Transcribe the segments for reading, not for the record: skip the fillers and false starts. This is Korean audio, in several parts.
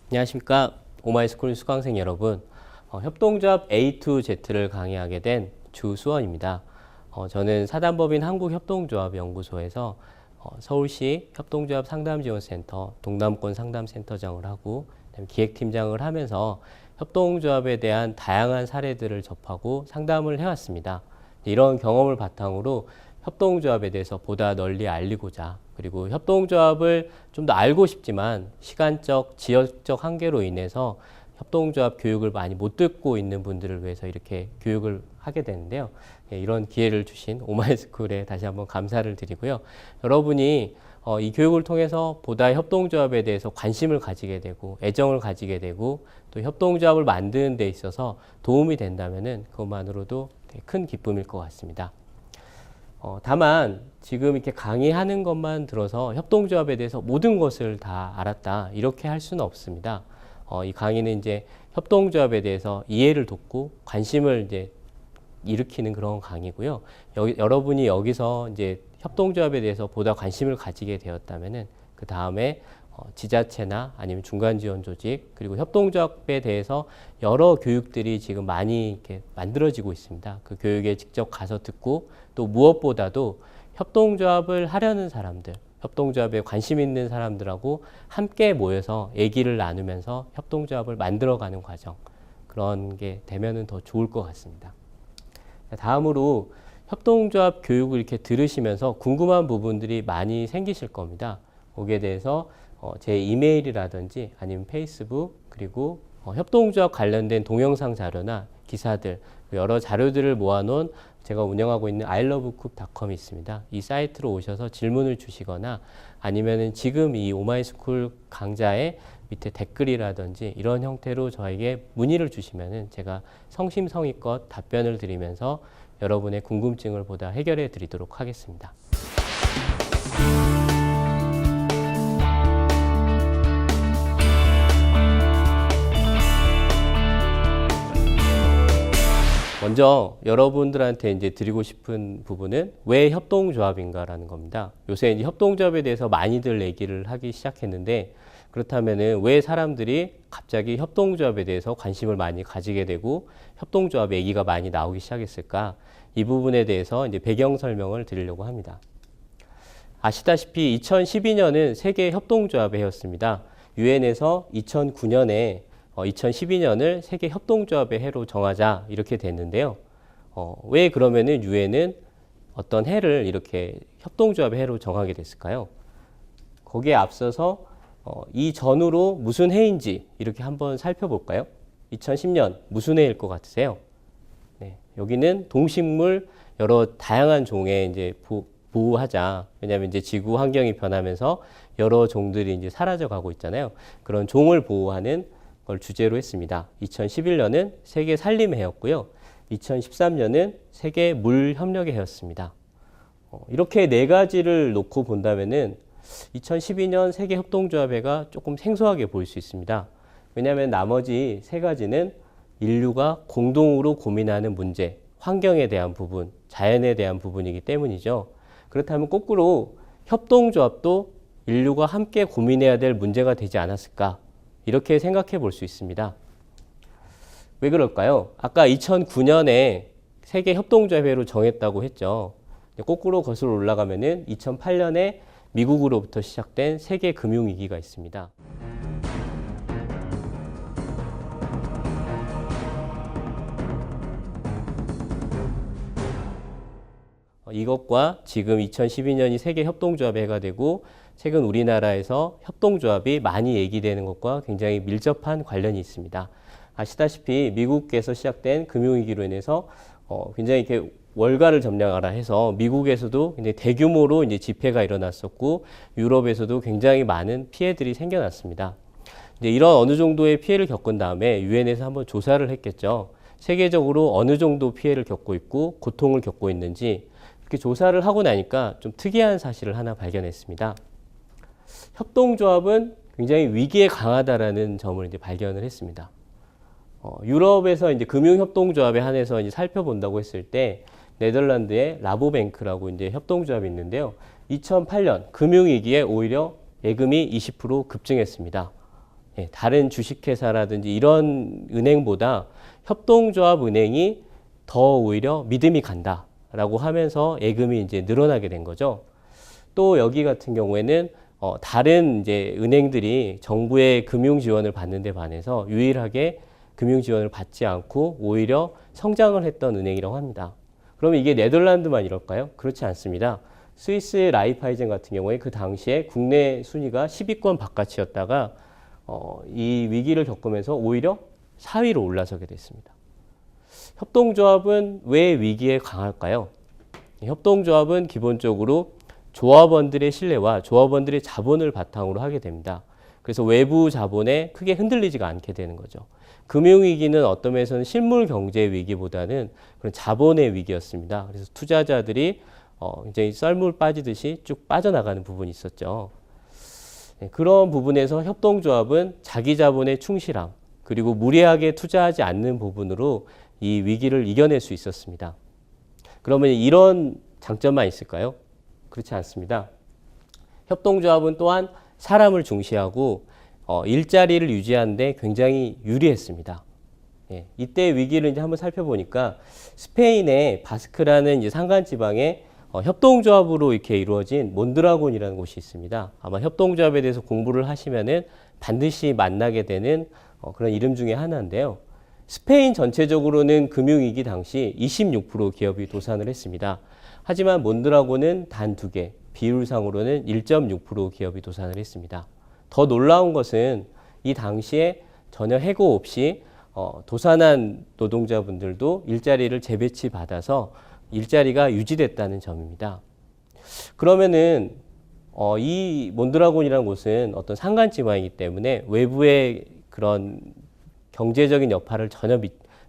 안녕하십니까. 오마이스쿨 수강생 여러분. 협동조합 A2Z를 강의하게 된 주수원입니다. 저는 사단법인 한국협동조합연구소에서 서울시 협동조합 상담지원센터 동남권 상담센터장을 하고 기획팀장을 하면서 협동조합에 대한 다양한 사례들을 접하고 상담을 해왔습니다. 이런 경험을 바탕으로 협동조합에 대해서 보다 널리 알리고자, 그리고 협동조합을 좀 더 알고 싶지만 시간적, 지역적 한계로 인해서 협동조합 교육을 많이 못 듣고 있는 분들을 위해서 이렇게 교육을 하게 되는데요. 이런 기회를 주신 오마이스쿨에 다시 한번 감사를 드리고요. 여러분이 이 교육을 통해서 보다 협동조합에 대해서 관심을 가지게 되고 애정을 가지게 되고 또 협동조합을 만드는 데 있어서 도움이 된다면은 그것만으로도 되게 큰 기쁨일 것 같습니다. 다만 지금 이렇게 강의하는 것만 들어서 협동조합에 대해서 모든 것을 다 알았다 이렇게 할 수는 없습니다. 이 강의는 이제 협동조합에 대해서 이해를 돕고 관심을 이제 일으키는 그런 강의고요. 여러분이 여기서 이제 협동조합에 대해서 보다 관심을 가지게 되었다면은 그 다음에 지자체나 아니면 중간지원조직 그리고 협동조합에 대해서 여러 교육들이 지금 많이 이렇게 만들어지고 있습니다. 그 교육에 직접 가서 듣고 또 무엇보다도 협동조합을 하려는 사람들, 협동조합에 관심 있는 사람들하고 함께 모여서 얘기를 나누면서 협동조합을 만들어가는 과정, 그런 게 되면은 더 좋을 것 같습니다. 다음으로 협동조합 교육을 이렇게 들으시면서 궁금한 부분들이 많이 생기실 겁니다. 거기에 대해서 제 이메일이라든지 아니면 페이스북 그리고 협동조합 관련된 동영상 자료나 기사들 여러 자료들을 모아놓은 제가 운영하고 있는 ilovecube.com이 있습니다. 이 사이트로 오셔서 질문을 주시거나 아니면은 지금 이 오마이스쿨 강좌의 밑에 댓글이라든지 이런 형태로 저에게 문의를 주시면은 제가 성심성의껏 답변을 드리면서 여러분의 궁금증을 보다 해결해 드리도록 하겠습니다. 먼저 여러분들한테 이제 드리고 싶은 부분은 왜 협동조합인가라는 겁니다. 요새 이제 협동조합에 대해서 많이들 얘기를 하기 시작했는데 그렇다면은 왜 사람들이 갑자기 협동조합에 대해서 관심을 많이 가지게 되고 협동조합 얘기가 많이 나오기 시작했을까? 이 부분에 대해서 이제 배경 설명을 드리려고 합니다. 아시다시피 2012년은 세계 협동조합의 해였습니다. 유엔에서 2009년에 2012년을 세계 협동조합의 해로 정하자 이렇게 됐는데요. 왜 그러면은 유엔은 어떤 해를 이렇게 협동조합의 해로 정하게 됐을까요? 거기에 앞서서 이 전후로 무슨 해인지 이렇게 한번 살펴볼까요? 2010년 무슨 해일 것 같으세요? 네, 여기는 동식물 여러 다양한 종의 이제 보호하자. 왜냐하면 이제 지구 환경이 변하면서 여러 종들이 이제 사라져 가고 있잖아요. 그런 종을 보호하는 걸 주제로 했습니다. 2011년은 세계 산림의 해였고요. 2013년은 세계 물 협력의 해였습니다. 이렇게 네 가지를 놓고 본다면은 2012년 세계 협동조합회가 조금 생소하게 보일 수 있습니다. 왜냐하면 나머지 세 가지는 인류가 공동으로 고민하는 문제, 환경에 대한 부분, 자연에 대한 부분이기 때문이죠. 그렇다면 거꾸로 협동조합도 인류가 함께 고민해야 될 문제가 되지 않았을까? 이렇게 생각해 볼 수 있습니다. 왜 그럴까요? 아까 2009년에 세계 협동조합회로 정했다고 했죠. 거꾸로 거슬러 올라가면은 2008년에 미국으로부터 시작된 세계 금융위기가 있습니다. 이것과 지금 2012년이 세계 협동조합회가 되고 최근 우리나라에서 협동조합이 많이 얘기되는 것과 굉장히 밀접한 관련이 있습니다. 아시다시피 미국에서 시작된 금융위기로 인해서 굉장히 이렇게 월가를 점령하라 해서 미국에서도 굉장히 대규모로 이제 집회가 일어났었고 유럽에서도 굉장히 많은 피해들이 생겨났습니다. 이제 이런 어느 정도의 피해를 겪은 다음에 유엔에서 한번 조사를 했겠죠. 세계적으로 어느 정도 피해를 겪고 있고 고통을 겪고 있는지 이렇게 조사를 하고 나니까 좀 특이한 사실을 하나 발견했습니다. 협동조합은 굉장히 위기에 강하다라는 점을 이제 발견을 했습니다. 유럽에서 이제 금융협동조합에 한해서 이제 살펴본다고 했을 때 네덜란드의 라보뱅크라고 이제 협동조합이 있는데요. 2008년 금융위기에 오히려 예금이 20% 급증했습니다. 예, 다른 주식회사라든지 이런 은행보다 협동조합 은행이 더 오히려 믿음이 간다라고 하면서 예금이 이제 늘어나게 된 거죠. 또 여기 같은 경우에는 다른 이제 은행들이 정부의 금융 지원을 받는 데 반해서 유일하게 금융 지원을 받지 않고 오히려 성장을 했던 은행이라고 합니다. 그러면 이게 네덜란드만 이럴까요? 그렇지 않습니다. 스위스 라이파이젠 같은 경우에 그 당시에 국내 순위가 10위권 바깥이었다가 이 위기를 겪으면서 오히려 4위로 올라서게 됐습니다. 협동조합은 왜 위기에 강할까요? 협동조합은 기본적으로 조합원들의 신뢰와 조합원들의 자본을 바탕으로 하게 됩니다. 그래서 외부 자본에 크게 흔들리지가 않게 되는 거죠. 금융위기는 어떤 면에서는 실물 경제 위기보다는 그런 자본의 위기였습니다. 그래서 투자자들이 굉장히 썰물 빠지듯이 쭉 빠져나가는 부분이 있었죠. 네, 그런 부분에서 협동조합은 자기 자본의 충실함, 그리고 무리하게 투자하지 않는 부분으로 이 위기를 이겨낼 수 있었습니다. 그러면 이런 장점만 있을까요? 그렇지 않습니다. 협동조합은 또한 사람을 중시하고 일자리를 유지하는 데 굉장히 유리했습니다. 예, 이때 위기를 이제 한번 살펴보니까 스페인의 바스크라는 이제 산간지방에 협동조합으로 이렇게 이루어진 몬드라곤이라는 곳이 있습니다. 아마 협동조합에 대해서 공부를 하시면은 반드시 만나게 되는 그런 이름 중에 하나인데요. 스페인 전체적으로는 금융위기 당시 26% 기업이 도산을 했습니다. 하지만 몬드라곤은 단 2개, 비율상으로는 1.6% 기업이 도산을 했습니다. 더 놀라운 것은 이 당시에 전혀 해고 없이 도산한 노동자분들도 일자리를 재배치 받아서 일자리가 유지됐다는 점입니다. 그러면은 이 몬드라곤이라는 곳은 어떤 산간지방이기 때문에 외부의 그런 경제적인 여파를 전혀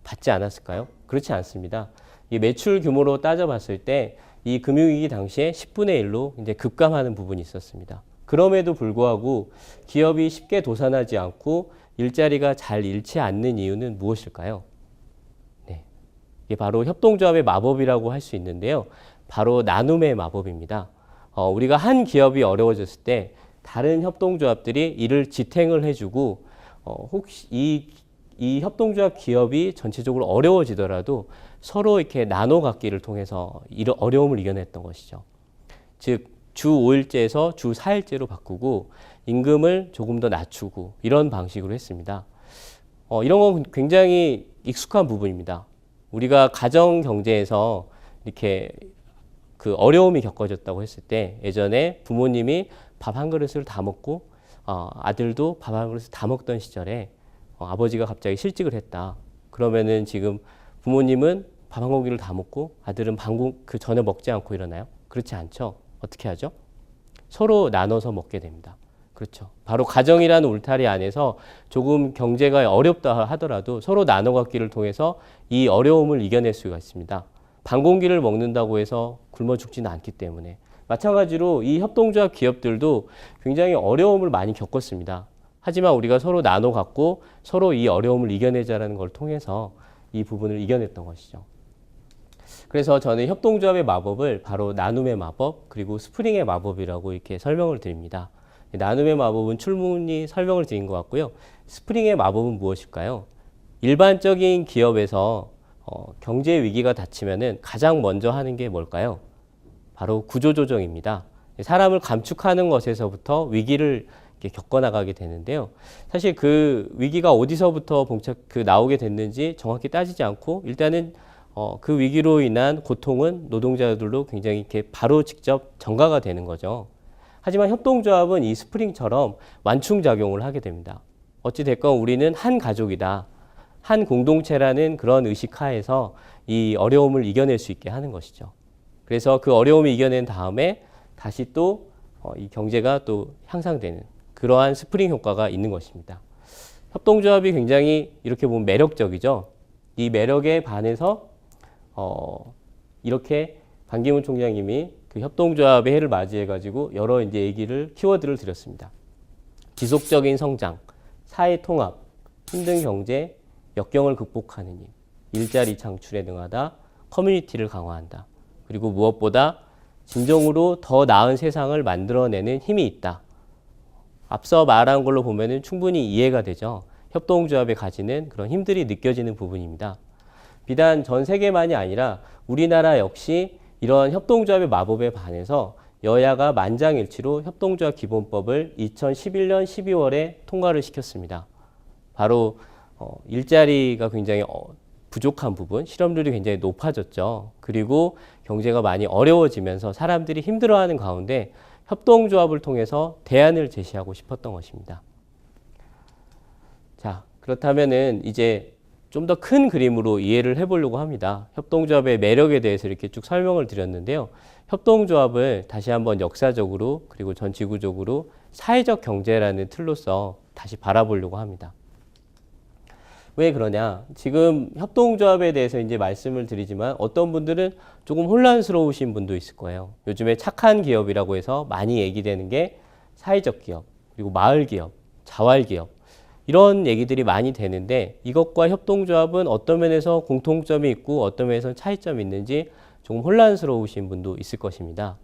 받지 않았을까요? 그렇지 않습니다. 이 매출 규모로 따져봤을 때 이 금융위기 당시에 10분의 1로 이제 급감하는 부분이 있었습니다. 그럼에도 불구하고 기업이 쉽게 도산하지 않고 일자리가 잘 잃지 않는 이유는 무엇일까요? 네, 이게 바로 협동조합의 마법이라고 할 수 있는데요. 바로 나눔의 마법입니다. 우리가 한 기업이 어려워졌을 때 다른 협동조합들이 이를 지탱을 해주고 혹시 이 협동조합 기업이 전체적으로 어려워지더라도 서로 이렇게 나눠 갖기를 통해서 이런 어려움을 이겨냈던 것이죠. 즉, 주 5일제에서 주 4일제로 바꾸고 임금을 조금 더 낮추고 이런 방식으로 했습니다. 이런 건 굉장히 익숙한 부분입니다. 우리가 가정 경제에서 이렇게 그 어려움이 겪어졌다고 했을 때 예전에 부모님이 밥 한 그릇을 다 먹고 아들도 밥 한 그릇을 다 먹던 시절에 아버지가 갑자기 실직을 했다. 그러면은 지금 부모님은 밥 한 공기를 다 먹고 아들은 그 전혀 먹지 않고 일어나요? 그렇지 않죠. 어떻게 하죠? 서로 나눠서 먹게 됩니다. 그렇죠. 바로 가정이라는 울타리 안에서 조금 경제가 어렵다 하더라도 서로 나눠 갖기를 통해서 이 어려움을 이겨낼 수가 있습니다. 반 공기를 먹는다고 해서 굶어 죽지는 않기 때문에. 마찬가지로 이 협동조합 기업들도 굉장히 어려움을 많이 겪었습니다. 하지만 우리가 서로 나눠 갖고 서로 이 어려움을 이겨내자라는 걸 통해서 이 부분을 이겨냈던 것이죠. 그래서 저는 협동조합의 마법을 바로 나눔의 마법 그리고 스프링의 마법이라고 이렇게 설명을 드립니다. 나눔의 마법은 충분히 설명을 드린 것 같고요. 스프링의 마법은 무엇일까요? 일반적인 기업에서 경제 위기가 닥치면은 가장 먼저 하는 게 뭘까요? 바로 구조조정입니다. 사람을 감축하는 것에서부터 위기를 이렇게 겪어나가게 되는데요. 사실 그 위기가 어디서부터 나오게 됐는지 정확히 따지지 않고 일단은 그 위기로 인한 고통은 노동자들도 굉장히 이렇게 바로 직접 전가가 되는 거죠. 하지만 협동조합은 이 스프링처럼 완충작용을 하게 됩니다. 어찌됐건 우리는 한 가족이다. 한 공동체라는 그런 의식 하에서 이 어려움을 이겨낼 수 있게 하는 것이죠. 그래서 그 어려움을 이겨낸 다음에 다시 또 이 경제가 또 향상되는 그러한 스프링 효과가 있는 것입니다. 협동조합이 굉장히 이렇게 보면 매력적이죠. 이 매력에 반해서 이렇게 반기문 총장님이 그 협동조합의 해를 맞이해가지고 여러 이제 얘기를 키워드를 드렸습니다. 지속적인 성장, 사회 통합, 힘든 경제, 역경을 극복하는 힘, 일자리 창출에 능하다, 커뮤니티를 강화한다. 그리고 무엇보다 진정으로 더 나은 세상을 만들어내는 힘이 있다. 앞서 말한 걸로 보면은 충분히 이해가 되죠. 협동조합에 가지는 그런 힘들이 느껴지는 부분입니다. 비단 전 세계만이 아니라 우리나라 역시 이런 협동조합의 마법에 반해서 여야가 만장일치로 협동조합 기본법을 2011년 12월에 통과를 시켰습니다. 바로 일자리가 굉장히 부족한 부분, 실업률이 굉장히 높아졌죠. 그리고 경제가 많이 어려워지면서 사람들이 힘들어하는 가운데 협동조합을 통해서 대안을 제시하고 싶었던 것입니다. 자, 그렇다면은 이제 좀 더 큰 그림으로 이해를 해보려고 합니다. 협동조합의 매력에 대해서 이렇게 쭉 설명을 드렸는데요. 협동조합을 다시 한번 역사적으로 그리고 전 지구적으로 사회적 경제라는 틀로서 다시 바라보려고 합니다. 왜 그러냐? 지금 협동조합에 대해서 이제 말씀을 드리지만 어떤 분들은 조금 혼란스러우신 분도 있을 거예요. 요즘에 착한 기업이라고 해서 많이 얘기되는 게 사회적 기업, 그리고 마을 기업, 자활 기업 이런 얘기들이 많이 되는데 이것과 협동조합은 어떤 면에서 공통점이 있고 어떤 면에서 차이점이 있는지 조금 혼란스러우신 분도 있을 것입니다.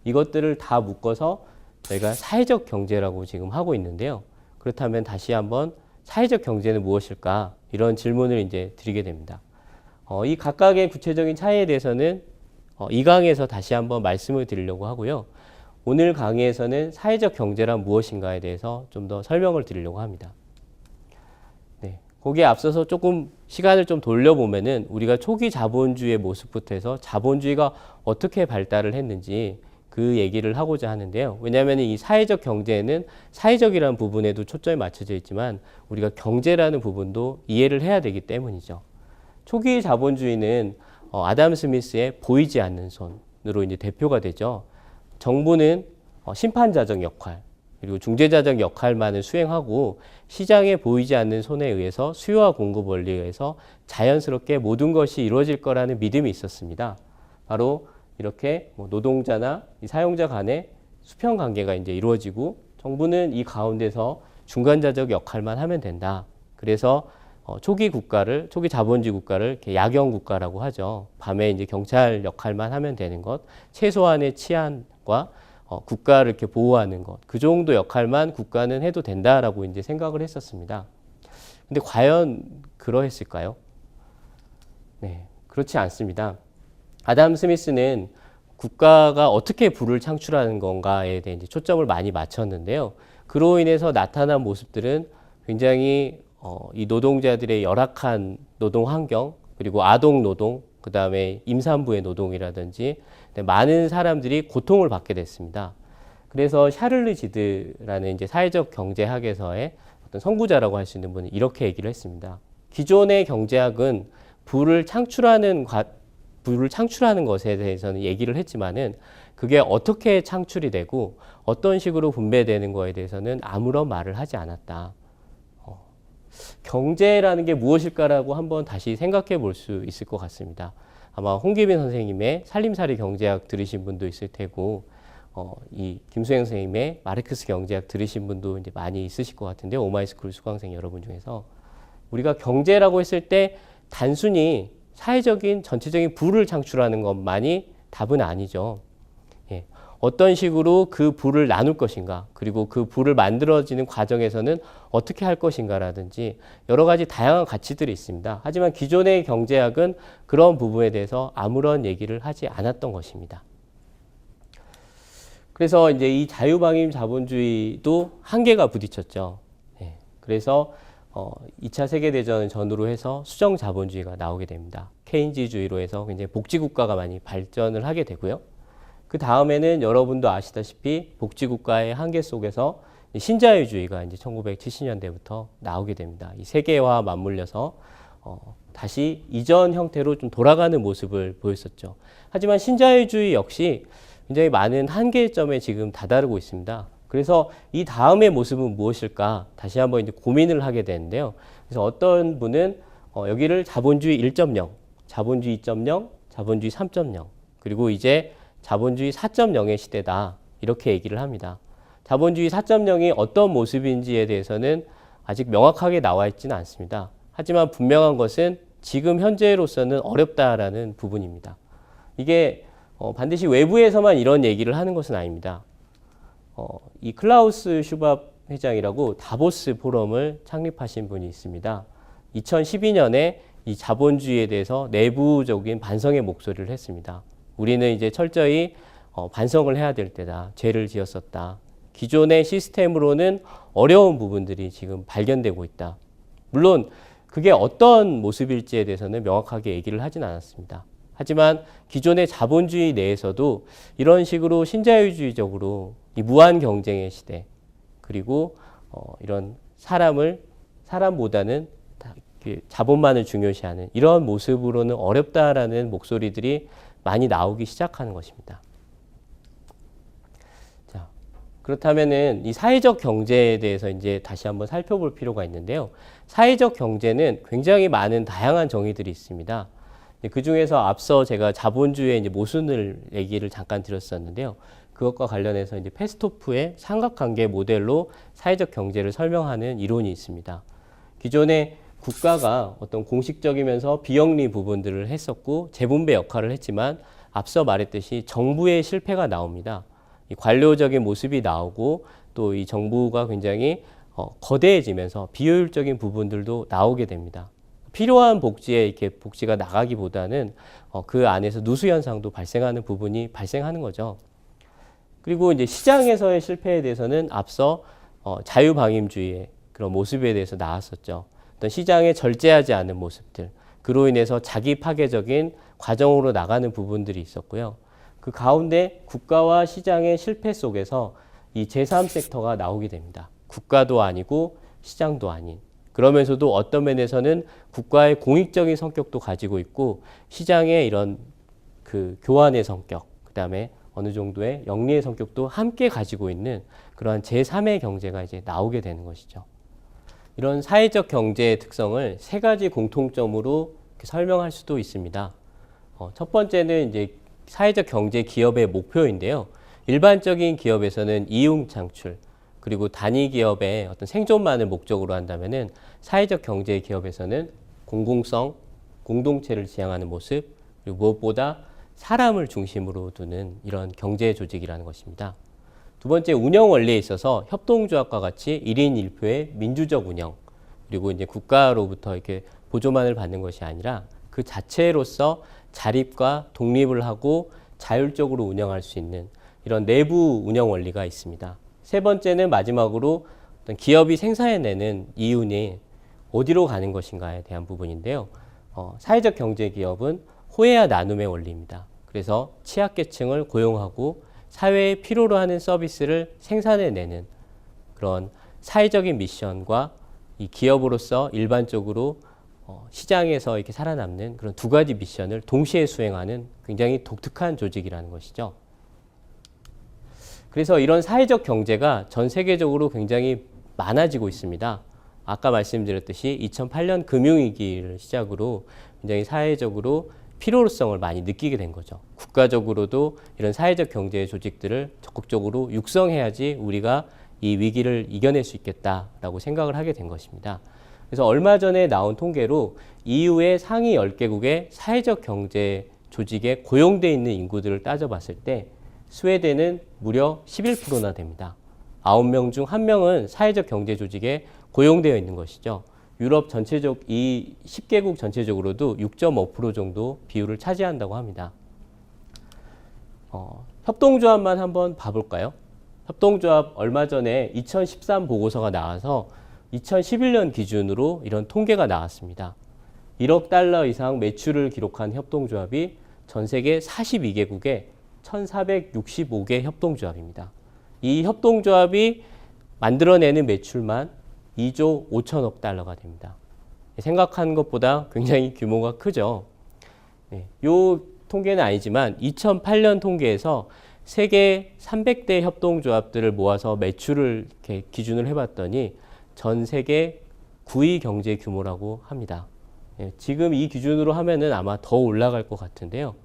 이것들을 다 묶어서 저희가 사회적 경제라고 지금 하고 있는데요. 그렇다면 다시 한번 사회적 경제는 무엇일까? 이런 질문을 이제 드리게 됩니다. 이 각각의 구체적인 차이에 대해서는 이 강의에서 다시 한번 말씀을 드리려고 하고요. 오늘 강의에서는 사회적 경제란 무엇인가에 대해서 좀 더 설명을 드리려고 합니다. 네, 거기에 앞서서 조금 시간을 좀 돌려보면은 우리가 초기 자본주의의 모습부터 해서 자본주의가 어떻게 발달을 했는지 그 얘기를 하고자 하는데요. 왜냐하면 이 사회적 경제는 사회적이라는 부분에도 초점이 맞춰져 있지만 우리가 경제라는 부분도 이해를 해야 되기 때문이죠. 초기 자본주의는 아담 스미스의 보이지 않는 손으로 이제 대표가 되죠. 정부는 심판자적 역할 그리고 중재자적 역할만을 수행하고 시장에 보이지 않는 손에 의해서 수요와 공급 원리에 의해서 자연스럽게 모든 것이 이루어질 거라는 믿음이 있었습니다. 바로 이렇게 노동자나 사용자 간의 수평 관계가 이제 이루어지고 정부는 이 가운데서 중간자적 역할만 하면 된다. 그래서 초기 자본주의 국가를 이렇게 야경 국가라고 하죠. 밤에 이제 경찰 역할만 하면 되는 것, 최소한의 치안과 국가를 이렇게 보호하는 것, 그 정도 역할만 국가는 해도 된다라고 이제 생각을 했었습니다. 근데 과연 그러했을까요? 네, 그렇지 않습니다. 아담 스미스는 국가가 어떻게 부를 창출하는 건가에 대해 이제 초점을 많이 맞췄는데요. 그로 인해서 나타난 모습들은 굉장히 이 노동자들의 열악한 노동 환경, 그리고 아동 노동, 그 다음에 임산부의 노동이라든지 많은 사람들이 고통을 받게 됐습니다. 그래서 샤를르 지드라는 이제 사회적 경제학에서의 어떤 선구자라고 할 수 있는 분이 이렇게 얘기를 했습니다. 기존의 경제학은 부를 창출하는 것에 대해서는 얘기를 했지만은 그게 어떻게 창출이 되고 어떤 식으로 분배되는 거에 대해서는 아무런 말을 하지 않았다. 경제라는 게 무엇일까라고 한번 다시 생각해 볼 수 있을 것 같습니다. 아마 홍기빈 선생님의 살림살이 경제학 들으신 분도 있을 테고, 이 김수행 선생님의 마르크스 경제학 들으신 분도 이제 많이 있으실 것 같은데요. 오마이스쿨 수강생 여러분 중에서 우리가 경제라고 했을 때 단순히 사회적인 전체적인 부를 창출하는 것만이 답은 아니죠. 예. 어떤 식으로 그 부를 나눌 것인가, 그리고 그 부를 만들어지는 과정에서는 어떻게 할 것인가라든지 여러 가지 다양한 가치들이 있습니다. 하지만 기존의 경제학은 그런 부분에 대해서 아무런 얘기를 하지 않았던 것입니다. 그래서 이제 이 자유방임 자본주의도 한계가 부딪혔죠. 예. 그래서 2차 세계대전 전후로 해서 수정 자본주의가 나오게 됩니다. 케인즈주의로 해서 굉장히 복지국가가 많이 발전을 하게 되고요. 그 다음에는 여러분도 아시다시피 복지국가의 한계 속에서 신자유주의가 이제 1970년대부터 나오게 됩니다. 이 세계와 맞물려서 다시 이전 형태로 좀 돌아가는 모습을 보였었죠. 하지만 신자유주의 역시 굉장히 많은 한계점에 지금 다다르고 있습니다. 그래서 이 다음의 모습은 무엇일까 다시 한번 이제 고민을 하게 되는데요. 그래서 어떤 분은 여기를 자본주의 1.0, 자본주의 2.0, 자본주의 3.0 그리고 이제 자본주의 4.0의 시대다. 이렇게 얘기를 합니다. 자본주의 4.0이 어떤 모습인지에 대해서는 아직 명확하게 나와 있지는 않습니다. 하지만 분명한 것은 지금 현재로서는 어렵다라는 부분입니다. 이게 반드시 외부에서만 이런 얘기를 하는 것은 아닙니다. 이 클라우스 슈밥 회장이라고 다보스 포럼을 창립하신 분이 있습니다. 2012년에 이 자본주의에 대해서 내부적인 반성의 목소리를 했습니다. 우리는 이제 철저히 반성을 해야 될 때다. 죄를 지었었다. 기존의 시스템으로는 어려운 부분들이 지금 발견되고 있다. 물론 그게 어떤 모습일지에 대해서는 명확하게 얘기를 하진 않았습니다. 하지만 기존의 자본주의 내에서도 이런 식으로 신자유주의적으로 이 무한 경쟁의 시대, 그리고 이런 사람보다는 자본만을 중요시하는 이런 모습으로는 어렵다라는 목소리들이 많이 나오기 시작하는 것입니다. 자, 그렇다면은 이 사회적 경제에 대해서 이제 다시 한번 살펴볼 필요가 있는데요. 사회적 경제는 굉장히 많은 다양한 정의들이 있습니다. 그 중에서 앞서 제가 자본주의의 이제 모순을 얘기를 잠깐 드렸었는데요. 그것과 관련해서 이제 페스토프의 삼각관계 모델로 사회적 경제를 설명하는 이론이 있습니다. 기존에 국가가 어떤 공식적이면서 비영리 부분들을 했었고 재분배 역할을 했지만 앞서 말했듯이 정부의 실패가 나옵니다. 이 관료적인 모습이 나오고 또 이 정부가 굉장히 거대해지면서 비효율적인 부분들도 나오게 됩니다. 필요한 복지에 이렇게 복지가 나가기보다는 그 안에서 누수 현상도 발생하는 부분이 발생하는 거죠. 그리고 이제 시장에서의 실패에 대해서는 앞서 자유방임주의의 그런 모습에 대해서 나왔었죠. 어떤 시장에 절제하지 않은 모습들, 그로 인해서 자기 파괴적인 과정으로 나가는 부분들이 있었고요. 그 가운데 국가와 시장의 실패 속에서 이 제3섹터가 나오게 됩니다. 국가도 아니고 시장도 아닌. 그러면서도 어떤 면에서는 국가의 공익적인 성격도 가지고 있고 시장의 이런 그 교환의 성격, 그 다음에 어느 정도의 영리의 성격도 함께 가지고 있는 그러한 제3의 경제가 이제 나오게 되는 것이죠. 이런 사회적 경제의 특성을 세 가지 공통점으로 설명할 수도 있습니다. 첫 번째는 이제 사회적 경제 기업의 목표인데요. 일반적인 기업에서는 이윤 창출, 그리고 단위 기업의 어떤 생존만을 목적으로 한다면은 사회적 경제 기업에서는 공공성, 공동체를 지향하는 모습, 그리고 무엇보다 사람을 중심으로 두는 이런 경제 조직이라는 것입니다. 두 번째, 운영 원리에 있어서 협동조합과 같이 1인 1표의 민주적 운영, 그리고 이제 국가로부터 이렇게 보조만을 받는 것이 아니라 그 자체로서 자립과 독립을 하고 자율적으로 운영할 수 있는 이런 내부 운영 원리가 있습니다. 세 번째는 마지막으로 어떤 기업이 생산해내는 이윤이 어디로 가는 것인가에 대한 부분인데요. 사회적 경제 기업은 호혜와 나눔의 원리입니다. 그래서 취약계층을 고용하고 사회에 필요로 하는 서비스를 생산해내는 그런 사회적인 미션과 이 기업으로서 일반적으로 시장에서 이렇게 살아남는 그런 두 가지 미션을 동시에 수행하는 굉장히 독특한 조직이라는 것이죠. 그래서 이런 사회적 경제가 전 세계적으로 굉장히 많아지고 있습니다. 아까 말씀드렸듯이 2008년 금융위기를 시작으로 굉장히 사회적으로 필요성을 많이 느끼게 된 거죠. 국가적으로도 이런 사회적 경제 조직들을 적극적으로 육성해야지 우리가 이 위기를 이겨낼 수 있겠다라고 생각을 하게 된 것입니다. 그래서 얼마 전에 나온 통계로 EU의 상위 10개국의 사회적 경제 조직에 고용되어 있는 인구들을 따져봤을 때 스웨덴은 무려 11%나 됩니다. 9명 중 1명은 사회적 경제 조직에 고용되어 있는 것이죠. 유럽 전체적 이 10개국 전체적으로도 6.5% 정도 비율을 차지한다고 합니다. 협동조합만 한번 봐볼까요? 협동조합 얼마 전에 2013 보고서가 나와서 2011년 기준으로 이런 통계가 나왔습니다. 1억 달러 이상 매출을 기록한 협동조합이 전 세계 42개국에 1,465개 협동조합입니다. 이 협동조합이 만들어내는 매출만 2조 5천억 달러가 됩니다. 생각하는 것보다 굉장히 규모가 크죠. 이 통계는 아니지만 2008년 통계에서 세계 300대 협동조합들을 모아서 매출을 이렇게 기준을 해봤더니 전 세계 9위 경제 규모라고 합니다. 지금 이 기준으로 하면은 아마 더 올라갈 것 같은데요.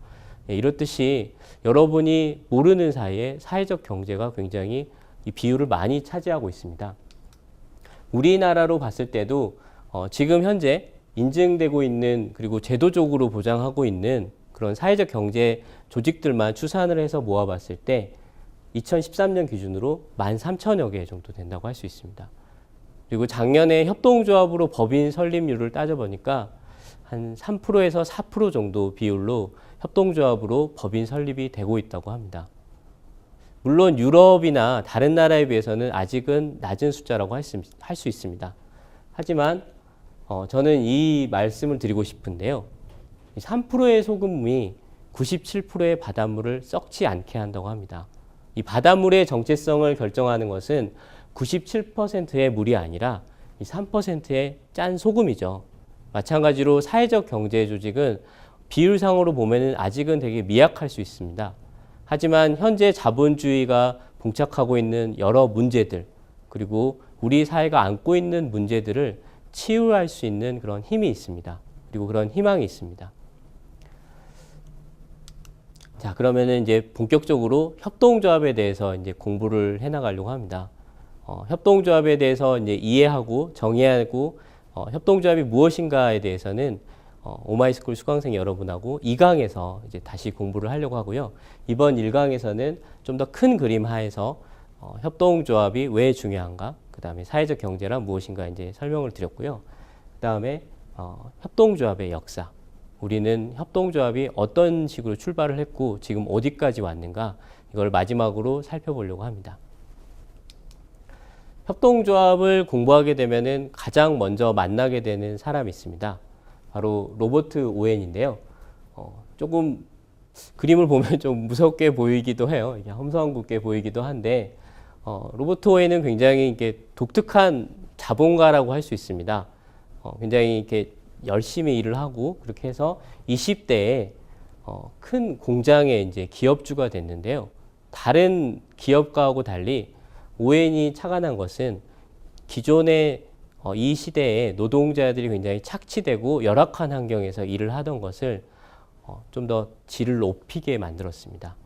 예, 이렇듯이 여러분이 모르는 사이에 사회적 경제가 굉장히 이 비율을 많이 차지하고 있습니다. 우리나라로 봤을 때도 지금 현재 인증되고 있는 그리고 제도적으로 보장하고 있는 그런 사회적 경제 조직들만 추산을 해서 모아봤을 때 2013년 기준으로 13,000여 개 정도 된다고 할 수 있습니다. 그리고 작년에 협동조합으로 법인 설립률을 따져보니까 한 3%에서 4% 정도 비율로 협동조합으로 법인 설립이 되고 있다고 합니다. 물론 유럽이나 다른 나라에 비해서는 아직은 낮은 숫자라고 할 수 있습니다. 하지만 저는 이 말씀을 드리고 싶은데요. 3%의 소금이 97%의 바닷물을 썩지 않게 한다고 합니다. 이 바닷물의 정체성을 결정하는 것은 97%의 물이 아니라 이 3%의 짠 소금이죠. 마찬가지로 사회적 경제 조직은 비율상으로 보면은 아직은 되게 미약할 수 있습니다. 하지만 현재 자본주의가 봉착하고 있는 여러 문제들, 그리고 우리 사회가 안고 있는 문제들을 치유할 수 있는 그런 힘이 있습니다. 그리고 그런 희망이 있습니다. 자, 그러면은 이제 본격적으로 협동조합에 대해서 이제 공부를 해 나가려고 합니다. 협동조합에 대해서 이제 이해하고 정의하고 협동조합이 무엇인가에 대해서는 오마이스쿨 수강생 여러분하고 2강에서 이제 다시 공부를 하려고 하고요. 이번 1강에서는 좀 더 큰 그림 하에서 협동조합이 왜 중요한가, 그 다음에 사회적 경제란 무엇인가 이제 설명을 드렸고요. 그 다음에 협동조합의 역사, 우리는 협동조합이 어떤 식으로 출발을 했고 지금 어디까지 왔는가, 이걸 마지막으로 살펴보려고 합니다. 협동조합을 공부하게 되면은 가장 먼저 만나게 되는 사람이 있습니다. 바로 로버트 오웬인데요. 조금 그림을 보면 좀 무섭게 보이기도 해요. 이게 험상궂게 보이기도 한데, 로버트 오웬은 굉장히 이렇게 독특한 자본가라고 할 수 있습니다. 굉장히 이렇게 열심히 일을 하고 그렇게 해서 20대에 큰 공장의 이제 기업주가 됐는데요. 다른 기업가하고 달리 오웬이 착안한 것은 기존의 이 시대에 노동자들이 굉장히 착취되고 열악한 환경에서 일을 하던 것을 좀 더 질을 높이게 만들었습니다.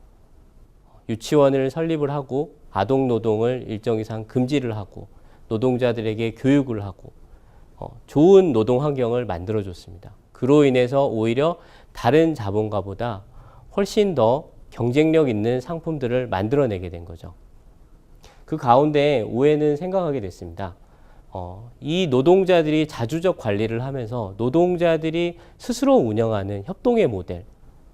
유치원을 설립을 하고 아동 노동을 일정 이상 금지를 하고 노동자들에게 교육을 하고 좋은 노동 환경을 만들어줬습니다. 그로 인해서 오히려 다른 자본가보다 훨씬 더 경쟁력 있는 상품들을 만들어내게 된 거죠. 그 가운데 오웬은 생각하게 됐습니다. 이 노동자들이 자주적 관리를 하면서 노동자들이 스스로 운영하는 협동의 모델,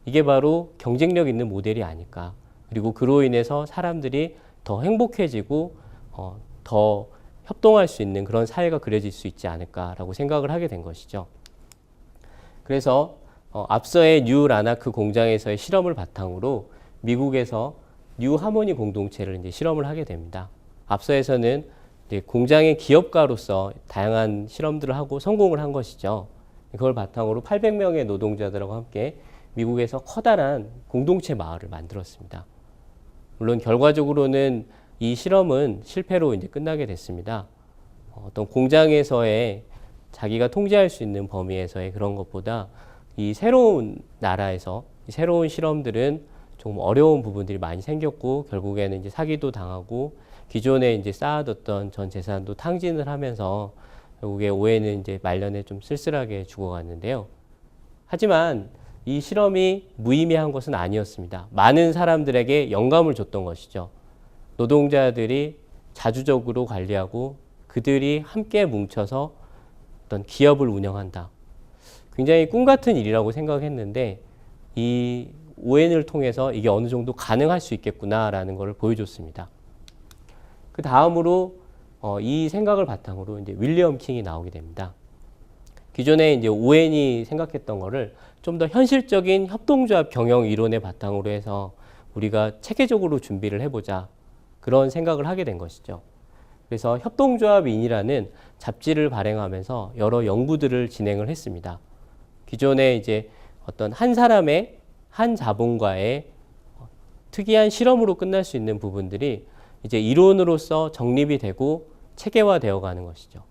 이게 바로 경쟁력 있는 모델이 아닐까. 그리고 그로 인해서 사람들이 더 행복해지고 더 협동할 수 있는 그런 사회가 그려질 수 있지 않을까라고 생각을 하게 된 것이죠. 그래서 앞서의 뉴 라나크 공장에서의 실험을 바탕으로 미국에서 뉴 하모니 공동체를 이제 실험을 하게 됩니다. 앞서에서는 이제 공장의 기업가로서 다양한 실험들을 하고 성공을 한 것이죠. 그걸 바탕으로 800명의 노동자들하고 함께 미국에서 커다란 공동체 마을을 만들었습니다. 물론 결과적으로는 이 실험은 실패로 이제 끝나게 됐습니다. 어떤 공장에서의 자기가 통제할 수 있는 범위에서의 그런 것보다 이 새로운 나라에서 이 새로운 실험들은 좀 어려운 부분들이 많이 생겼고 결국에는 이제 사기도 당하고 기존에 이제 쌓아뒀던 전 재산도 탕진을 하면서 결국에 오웬은 이제 말년에 좀 쓸쓸하게 죽어갔는데요. 하지만 이 실험이 무의미한 것은 아니었습니다. 많은 사람들에게 영감을 줬던 것이죠. 노동자들이 자주적으로 관리하고 그들이 함께 뭉쳐서 어떤 기업을 운영한다. 굉장히 꿈 같은 일이라고 생각했는데 이 오웬을 통해서 이게 어느 정도 가능할 수 있겠구나라는 것을 보여줬습니다. 그 다음으로 이 생각을 바탕으로 이제 윌리엄 킹이 나오게 됩니다. 기존에 이제 오웬이 생각했던 거를 좀 더 현실적인 협동조합 경영 이론의 바탕으로 해서 우리가 체계적으로 준비를 해보자, 그런 생각을 하게 된 것이죠. 그래서 협동조합인이라는 잡지를 발행하면서 여러 연구들을 진행을 했습니다. 기존에 이제 어떤 한 사람의 한 자본가의 특이한 실험으로 끝날 수 있는 부분들이 이제 이론으로서 정립이 되고 체계화되어 가는 것이죠.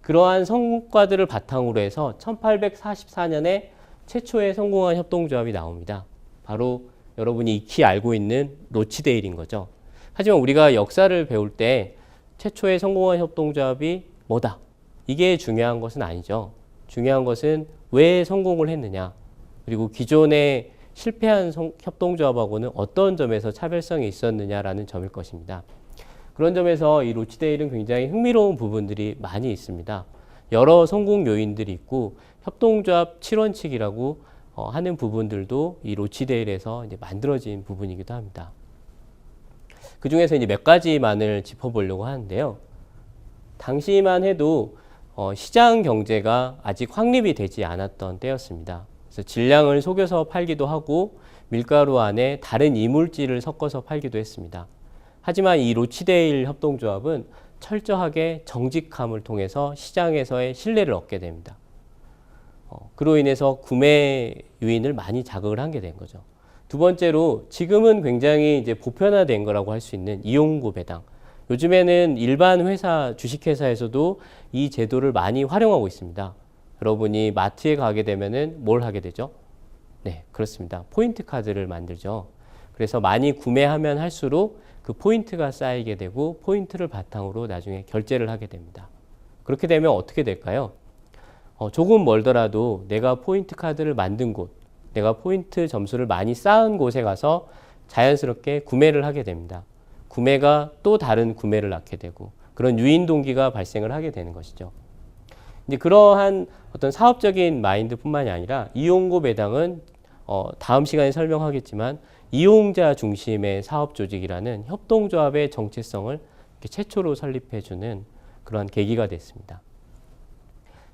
그러한 성과들을 바탕으로 해서 1844년에 최초의 성공한 협동조합이 나옵니다. 바로 여러분이 익히 알고 있는 로치데일인 거죠. 하지만 우리가 역사를 배울 때 최초의 성공한 협동조합이 뭐다? 이게 중요한 것은 아니죠. 중요한 것은 왜 성공을 했느냐, 그리고 기존의 실패한 협동조합하고는 어떤 점에서 차별성이 있었느냐라는 점일 것입니다. 그런 점에서 이 로치데일은 굉장히 흥미로운 부분들이 많이 있습니다. 여러 성공 요인들이 있고 협동조합 7원칙이라고 하는 부분들도 이 로치데일에서 이제 만들어진 부분이기도 합니다. 그 중에서 이제 몇 가지만을 짚어보려고 하는데요. 당시만 해도 시장 경제가 아직 확립이 되지 않았던 때였습니다. 그래서 질량을 속여서 팔기도 하고 밀가루 안에 다른 이물질을 섞어서 팔기도 했습니다. 하지만 이 로치데일 협동조합은 철저하게 정직함을 통해서 시장에서의 신뢰를 얻게 됩니다. 그로 인해서 구매 유인을 많이 자극을 하게 된 거죠. 두 번째로 지금은 굉장히 이제 보편화된 거라고 할 수 있는 이용고 배당. 요즘에는 일반 회사, 주식회사에서도 이 제도를 많이 활용하고 있습니다. 여러분이 마트에 가게 되면은 뭘 하게 되죠? 네, 그렇습니다. 포인트 카드를 만들죠. 그래서 많이 구매하면 할수록 그 포인트가 쌓이게 되고 포인트를 바탕으로 나중에 결제를 하게 됩니다. 그렇게 되면 어떻게 될까요? 조금 멀더라도 내가 포인트 카드를 만든 곳, 내가 포인트 점수를 많이 쌓은 곳에 가서 자연스럽게 구매를 하게 됩니다. 구매가 또 다른 구매를 낳게 되고 그런 유인 동기가 발생을 하게 되는 것이죠. 이제 그러한 어떤 사업적인 마인드뿐만이 아니라 이용고 배당은 다음 시간에 설명하겠지만 이용자 중심의 사업 조직이라는 협동조합의 정체성을 최초로 설립해주는 그런 계기가 됐습니다.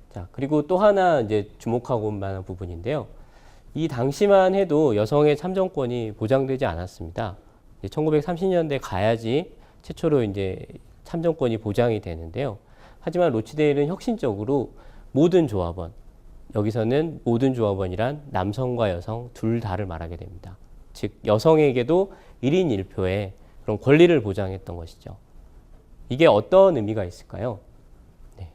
자, 그리고 또 하나 이제 주목하고 만한 부분인데요. 이 당시만 해도 여성의 참정권이 보장되지 않았습니다. 1930년대 가야지 최초로 이제 참정권이 보장이 되는데요. 하지만 로치데일은 혁신적으로 모든 조합원, 여기서는 모든 조합원이란 남성과 여성 둘 다를 말하게 됩니다. 즉 여성에게도 1인 1표의 그런 권리를 보장했던 것이죠. 이게 어떤 의미가 있을까요? 네.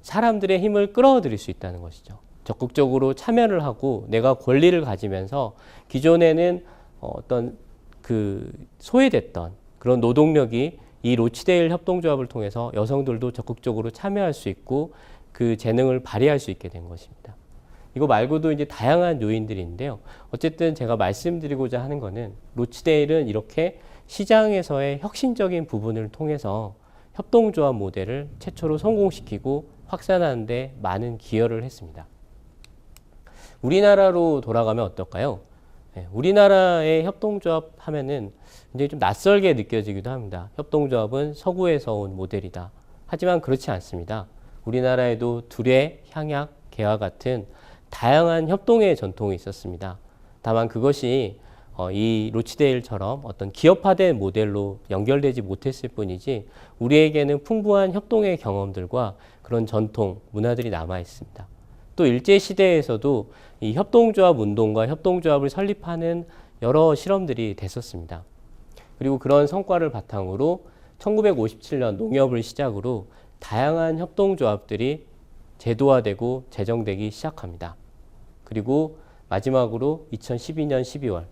사람들의 힘을 끌어들일 수 있다는 것이죠. 적극적으로 참여를 하고 내가 권리를 가지면서 기존에는 어떤 그 소외됐던 그런 노동력이 이 로치데일 협동조합을 통해서 여성들도 적극적으로 참여할 수 있고 그 재능을 발휘할 수 있게 된 것입니다. 이거 말고도 이제 다양한 요인들이 있는데요. 어쨌든 제가 말씀드리고자 하는 거는 로치데일은 이렇게 시장에서의 혁신적인 부분을 통해서 협동조합 모델을 최초로 성공시키고 확산하는 데 많은 기여를 했습니다. 우리나라로 돌아가면 어떨까요? 네, 우리나라의 협동조합 하면은 굉장히 좀 낯설게 느껴지기도 합니다. 협동조합은 서구에서 온 모델이다. 하지만 그렇지 않습니다. 우리나라에도 두레, 향약, 개와 같은 다양한 협동의 전통이 있었습니다. 다만 그것이 이 로치데일처럼 어떤 기업화된 모델로 연결되지 못했을 뿐이지 우리에게는 풍부한 협동의 경험들과 그런 전통, 문화들이 남아 있습니다. 또 일제시대에서도 이 협동조합 운동과 협동조합을 설립하는 여러 실험들이 됐었습니다. 그리고 그런 성과를 바탕으로 1957년 농협을 시작으로 다양한 협동조합들이 제도화되고 제정되기 시작합니다. 그리고 마지막으로 2012년 12월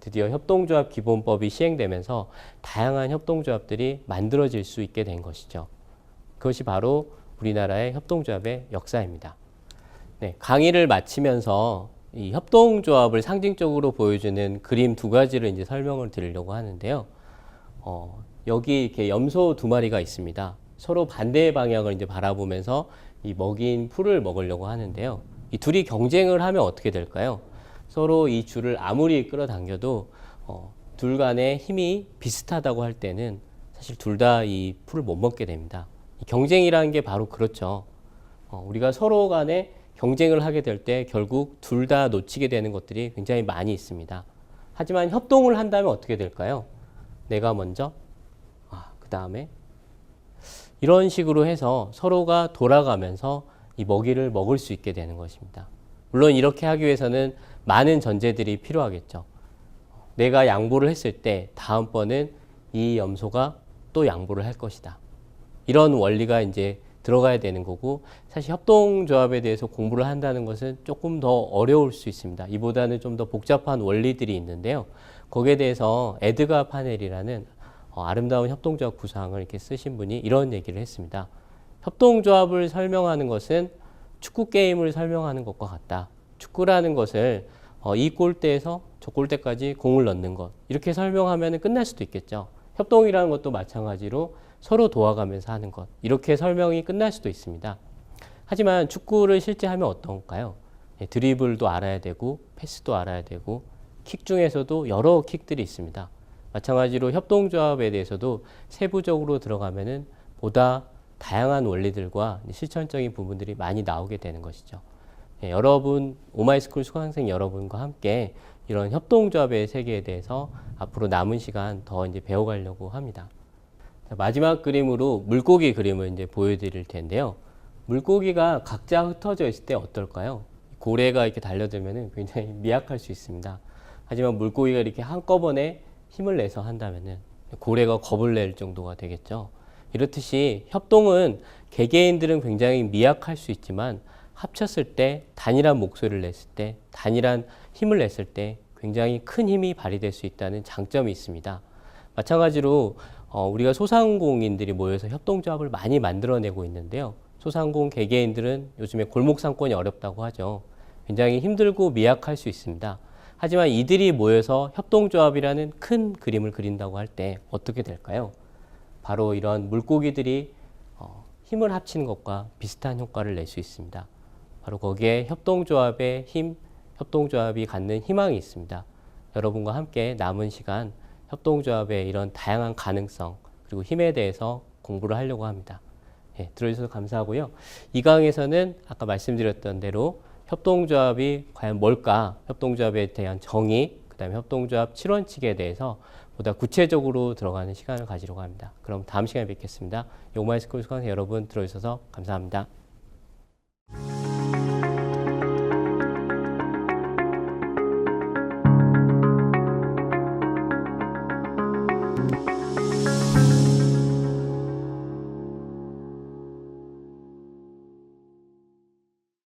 드디어 협동조합 기본법이 시행되면서 다양한 협동조합들이 만들어질 수 있게 된 것이죠. 그것이 바로 우리나라의 협동조합의 역사입니다. 네, 강의를 마치면서 이 협동조합을 상징적으로 보여주는 그림 두 가지를 이제 설명을 드리려고 하는데요. 여기 이렇게 염소 두 마리가 있습니다. 서로 반대의 방향을 이제 바라보면서 이 먹인 풀을 먹으려고 하는데요. 이 둘이 경쟁을 하면 어떻게 될까요? 서로 이 줄을 아무리 끌어당겨도 둘 간의 힘이 비슷하다고 할 때는 사실 둘 다 이 풀을 못 먹게 됩니다. 이 경쟁이라는 게 바로 그렇죠. 우리가 서로 간에 경쟁을 하게 될 때 결국 둘 다 놓치게 되는 것들이 굉장히 많이 있습니다. 하지만 협동을 한다면 어떻게 될까요? 내가 먼저, 그 다음에 이런 식으로 해서 서로가 돌아가면서 이 먹이를 먹을 수 있게 되는 것입니다. 물론 이렇게 하기 위해서는 많은 전제들이 필요하겠죠. 내가 양보를 했을 때 다음번은 이 염소가 또 양보를 할 것이다. 이런 원리가 이제 들어가야 되는 거고, 사실 협동조합에 대해서 공부를 한다는 것은 조금 더 어려울 수 있습니다. 이보다는 좀 더 복잡한 원리들이 있는데요. 거기에 대해서 에드가 파넬이라는 아름다운 협동조합 구상을 이렇게 쓰신 분이 이런 얘기를 했습니다. 협동조합을 설명하는 것은 축구 게임을 설명하는 것과 같다. 축구라는 것을 이 골대에서 저 골대까지 공을 넣는 것, 이렇게 설명하면 끝날 수도 있겠죠. 협동이라는 것도 마찬가지로 서로 도와가면서 하는 것, 이렇게 설명이 끝날 수도 있습니다. 하지만 축구를 실제 하면 어떤가요? 드리블도 알아야 되고 패스도 알아야 되고 킥 중에서도 여러 킥들이 있습니다. 마찬가지로 협동조합에 대해서도 세부적으로 들어가면은 보다 다양한 원리들과 실천적인 부분들이 많이 나오게 되는 것이죠. 여러분, 오마이스쿨 수강생 여러분과 함께 이런 협동조합의 세계에 대해서 앞으로 남은 시간 더 이제 배워가려고 합니다. 자, 마지막 그림으로 물고기 그림을 이제 보여드릴 텐데요. 물고기가 각자 흩어져 있을 때 어떨까요? 고래가 이렇게 달려들면 굉장히 미약할 수 있습니다. 하지만 물고기가 이렇게 한꺼번에 힘을 내서 한다면은 고래가 겁을 낼 정도가 되겠죠. 이렇듯이 협동은 개개인들은 굉장히 미약할 수 있지만 합쳤을 때, 단일한 목소리를 냈을 때, 단일한 힘을 냈을 때 굉장히 큰 힘이 발휘될 수 있다는 장점이 있습니다. 마찬가지로 우리가 소상공인들이 모여서 협동조합을 많이 만들어내고 있는데요. 소상공 개개인들은 요즘에 골목 상권이 어렵다고 하죠. 굉장히 힘들고 미약할 수 있습니다. 하지만 이들이 모여서 협동조합이라는 큰 그림을 그린다고 할 때 어떻게 될까요? 바로 이런 물고기들이 힘을 합치는 것과 비슷한 효과를 낼 수 있습니다. 바로 거기에 협동조합의 힘, 협동조합이 갖는 희망이 있습니다. 여러분과 함께 남은 시간 협동조합의 이런 다양한 가능성 그리고 힘에 대해서 공부를 하려고 합니다. 들어주셔서 감사하고요. 이 강에서는 아까 말씀드렸던 대로 협동조합이 과연 뭘까, 협동조합에 대한 정의, 그 다음에 협동조합 7원칙에 대해서 보다 구체적으로 들어가는 시간을 가지려고 합니다. 그럼 다음 시간에 뵙겠습니다. 오마이스쿨 수강생 여러분 들어주셔서 감사합니다.